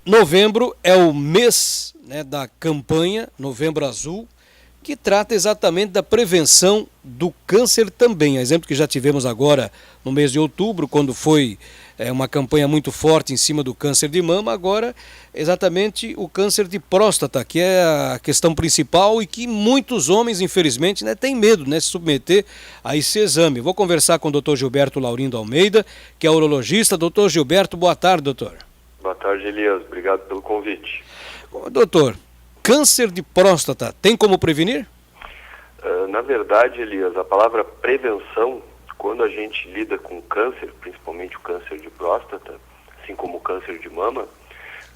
Novembro é o mês, né, da campanha Novembro Azul, que trata exatamente da prevenção do câncer também. Exemplo que já tivemos agora no mês de outubro, quando foi uma campanha muito forte em cima do câncer de mama, agora exatamente o câncer de próstata, que é a questão principal e que muitos homens, infelizmente, né, têm medo, né, de se submeter a esse exame. Vou conversar com o Dr. Gilberto Laurindo Almeida, que é urologista. Dr. Gilberto, boa tarde, doutor. Boa tarde, Elias. Obrigado pelo convite. Doutor, câncer de próstata tem como prevenir? Na verdade, Elias, a palavra prevenção, quando a gente lida com câncer, principalmente o câncer de próstata, assim como o câncer de mama,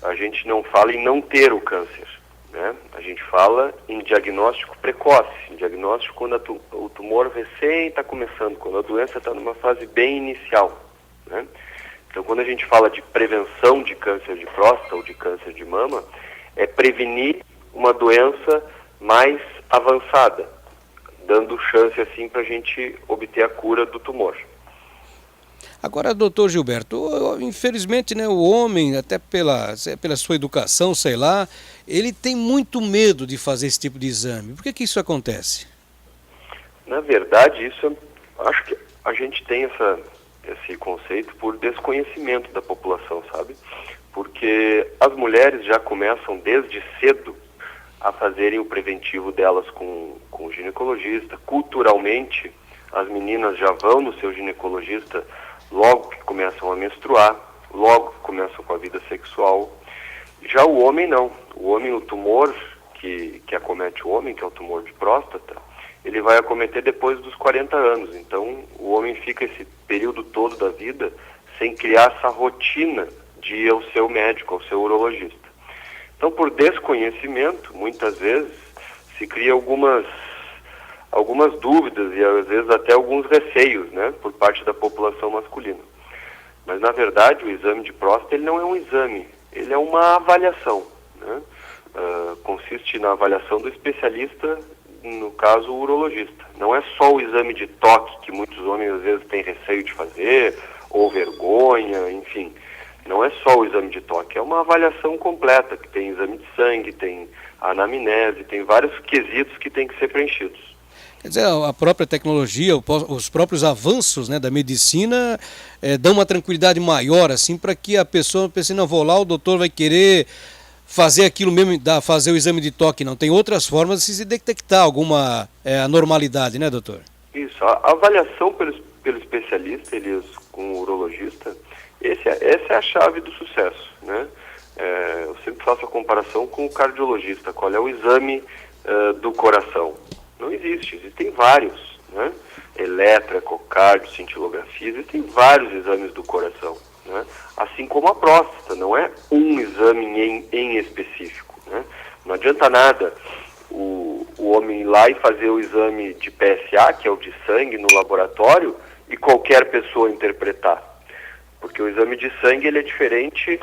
a gente não fala em não ter o câncer, né? A gente fala em diagnóstico precoce, em diagnóstico quando o tumor recém está começando, quando a doença está numa fase bem inicial, né? Então, quando a gente fala de prevenção de câncer de próstata ou de câncer de mama, é prevenir uma doença mais avançada, dando chance assim para a gente obter a cura do tumor. Agora, doutor Gilberto, infelizmente, né, o homem, até pela sua educação, sei lá, ele tem muito medo de fazer esse tipo de exame. Por que isso acontece? Na verdade, acho que a gente tem esse conceito por desconhecimento da população, sabe? Porque as mulheres já começam desde cedo a fazerem o preventivo delas com o ginecologista. Culturalmente, as meninas já vão no seu ginecologista logo que começam a menstruar, logo que começam com a vida sexual. Já o homem não. O homem, o tumor que acomete o homem, que é o tumor de próstata, ele vai acometer depois dos 40 anos. Então, o homem fica esse período todo da vida sem criar essa rotina de ir ao seu médico, ao seu urologista. Então, por desconhecimento, muitas vezes, se cria algumas dúvidas e, às vezes, até alguns receios, né, por parte da população masculina. Mas, na verdade, o exame de próstata ele não é um exame, ele é uma avaliação, né? Consiste na avaliação do especialista, no caso, o urologista. Não é só o exame de toque, que muitos homens, às vezes, têm receio de fazer, ou vergonha, enfim. Não é só o exame de toque, é uma avaliação completa, que tem exame de sangue, tem anamnese, tem vários quesitos que têm que ser preenchidos. Quer dizer, a própria tecnologia, os próprios avanços, né, da medicina dão uma tranquilidade maior, assim, para que a pessoa pense, não, vou lá, o doutor vai querer fazer aquilo mesmo, fazer o exame de toque, não. Tem outras formas de se detectar alguma anormalidade, né, doutor? Isso, a avaliação pelo especialista, Elias, com o urologista, essa é a chave do sucesso, né? Eu sempre faço a comparação com o cardiologista. Qual é o exame do coração? Não existe, existem vários, né? Eletro, ecocardio, cintilografia, existem vários exames do coração, né? Assim como a próstata, não é um exame em específico, né? Não adianta nada o homem ir lá e fazer o exame de PSA, que é o de sangue, no laboratório, e qualquer pessoa interpretar. Porque o exame de sangue ele é diferente,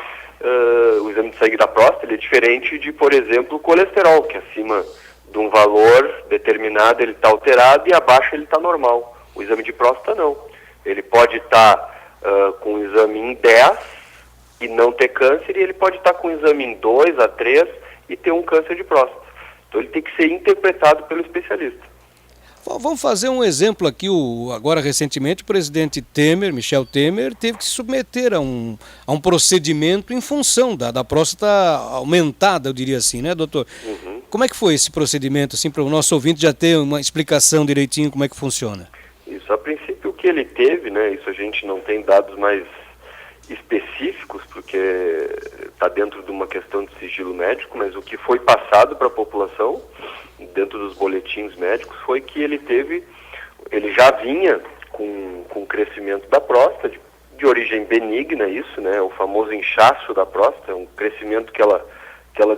o exame de sangue da próstata ele é diferente de, por exemplo, o colesterol, que acima de um valor determinado ele está alterado e abaixo ele está normal. O exame de próstata não. Ele pode estar com o exame em 10 e não ter câncer, e ele pode estar com o exame em 2 a 3 e ter um câncer de próstata. Então ele tem que ser interpretado pelo especialista. Vamos fazer um exemplo aqui. Agora, recentemente, o presidente Temer, Michel Temer, teve que se submeter a um procedimento em função da próstata aumentada, eu diria assim, né, doutor? Uhum. Como é que foi esse procedimento, assim, para o nosso ouvinte já ter uma explicação direitinho como é que funciona? Isso, a princípio o que ele teve, né, isso a gente não tem dados mais específicos, porque está dentro de uma questão de sigilo médico, mas o que foi passado para a população, dentro dos boletins médicos, foi que ele já vinha com o crescimento da próstata, de origem benigna, isso, né, o famoso inchaço da próstata, um crescimento que ela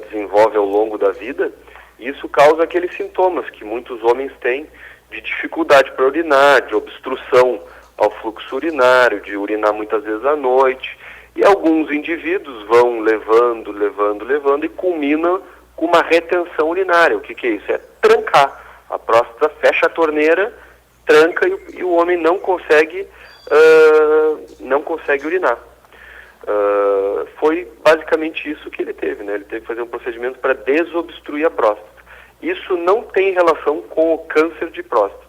desenvolve ao longo da vida, e isso causa aqueles sintomas que muitos homens têm de dificuldade para urinar, de obstrução ao fluxo urinário, de urinar muitas vezes à noite, e alguns indivíduos vão levando e culminam com uma retenção urinária. O que é isso? É trancar. A próstata fecha a torneira, tranca e o homem não consegue urinar. Foi basicamente isso que ele teve, né? Ele teve que fazer um procedimento para desobstruir a próstata. Isso não tem relação com o câncer de próstata.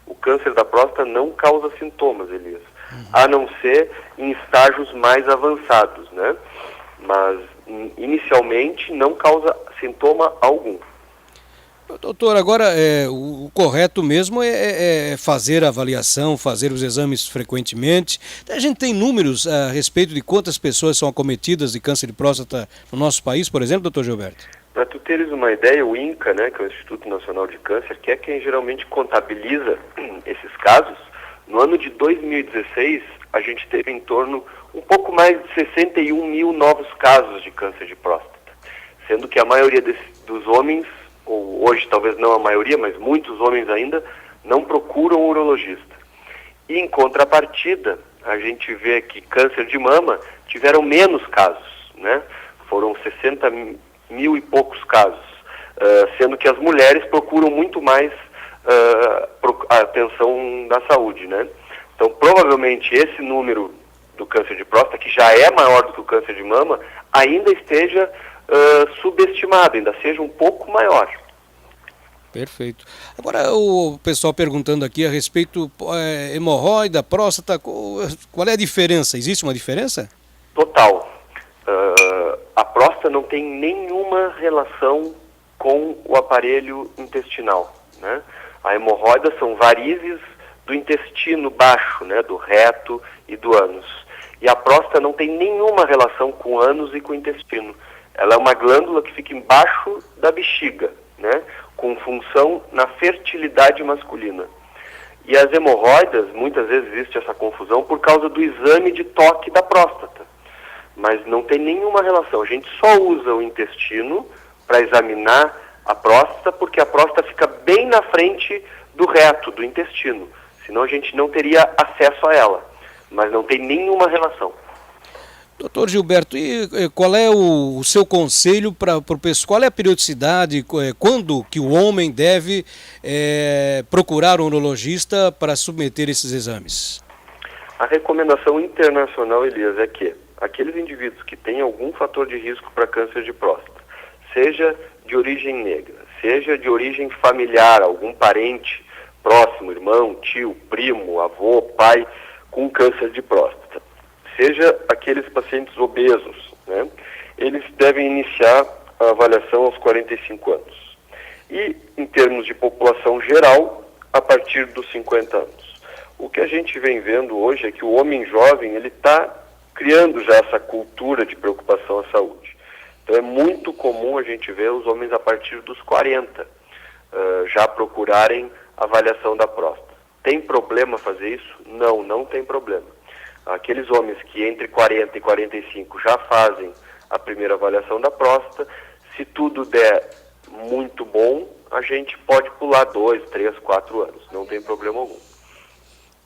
O câncer da próstata não causa sintomas, Elias, a não ser em estágios mais avançados, né? Mas inicialmente não causa sintoma algum. Doutor, agora o correto mesmo é fazer a avaliação, fazer os exames frequentemente. A gente tem números a respeito de quantas pessoas são acometidas de câncer de próstata no nosso país, por exemplo, doutor Gilberto? Para tu teres uma ideia, o INCA, né, que é o Instituto Nacional de Câncer, que é quem geralmente contabiliza esses casos, no ano de 2016, a gente teve em torno um pouco mais de 61 mil novos casos de câncer de próstata, sendo que a maioria dos homens, ou hoje talvez não a maioria, mas muitos homens ainda, não procuram um urologista. E em contrapartida, a gente vê que câncer de mama tiveram menos casos, né? Foram 60 mil e poucos casos, sendo que as mulheres procuram muito mais a atenção da saúde, né? Então, provavelmente esse número do câncer de próstata, que já é maior do que o câncer de mama, ainda esteja subestimado, ainda seja um pouco maior. Perfeito. Agora o pessoal perguntando aqui a respeito hemorroida, próstata, qual é a diferença? Existe uma diferença? Total. A próstata não tem nenhuma relação com o aparelho intestinal, né? A hemorroida são varizes do intestino baixo, né, do reto e do ânus. E a próstata não tem nenhuma relação com o ânus e com o intestino. Ela é uma glândula que fica embaixo da bexiga, né, com função na fertilidade masculina. E as hemorroidas, muitas vezes existe essa confusão por causa do exame de toque da próstata. Mas não tem nenhuma relação. A gente só usa o intestino para examinar a próstata, porque a próstata fica bem na frente do reto, do intestino. Senão a gente não teria acesso a ela. Mas não tem nenhuma relação. Doutor Gilberto, e qual é o seu conselho para o pessoal? Qual é a periodicidade, quando que o homem deve procurar um urologista para submeter esses exames? A recomendação internacional, Elias, é que aqueles indivíduos que têm algum fator de risco para câncer de próstata, seja de origem negra, seja de origem familiar, algum parente próximo, irmão, tio, primo, avô, pai, com câncer de próstata, seja aqueles pacientes obesos, né, eles devem iniciar a avaliação aos 45 anos. E, em termos de população geral, a partir dos 50 anos. O que a gente vem vendo hoje é que o homem jovem, ele está criando já essa cultura de preocupação à saúde. Então é muito comum a gente ver os homens a partir dos 40 já procurarem avaliação da próstata. Tem problema fazer isso? Não, não tem problema. Aqueles homens que entre 40 e 45 já fazem a primeira avaliação da próstata, se tudo der muito bom, a gente pode pular 2, 3, 4 anos, não tem problema algum.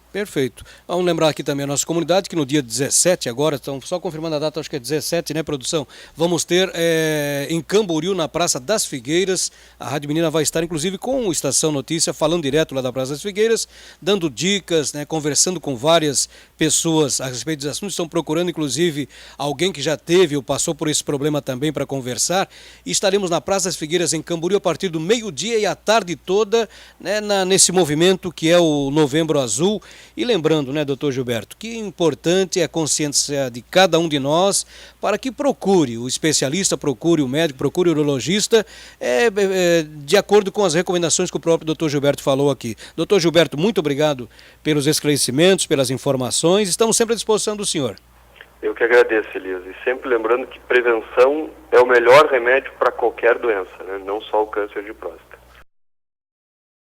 Perfeito. Vamos lembrar aqui também a nossa comunidade que no dia 17 agora, estão só confirmando a data, acho que é 17, né, produção? Vamos ter em Camboriú, na Praça das Figueiras, a Rádio Menina vai estar inclusive com o Estação Notícia, falando direto lá da Praça das Figueiras, dando dicas, né, conversando com várias pessoas a respeito dos assuntos, estão procurando inclusive alguém que já teve ou passou por esse problema também para conversar, e estaremos na Praça das Figueiras em Camboriú a partir do meio-dia e a tarde toda, né, nesse movimento que é o Novembro Azul. E lembrando, né, doutor Gilberto, que importante é a consciência de cada um de nós para que procure o especialista, procure o médico, procure o urologista, de acordo com as recomendações que o próprio doutor Gilberto falou aqui. Doutor Gilberto, muito obrigado pelos esclarecimentos, pelas informações, estamos sempre à disposição do senhor. Eu que agradeço, Elias, e sempre lembrando que prevenção é o melhor remédio para qualquer doença, né? Não só o câncer de próstata.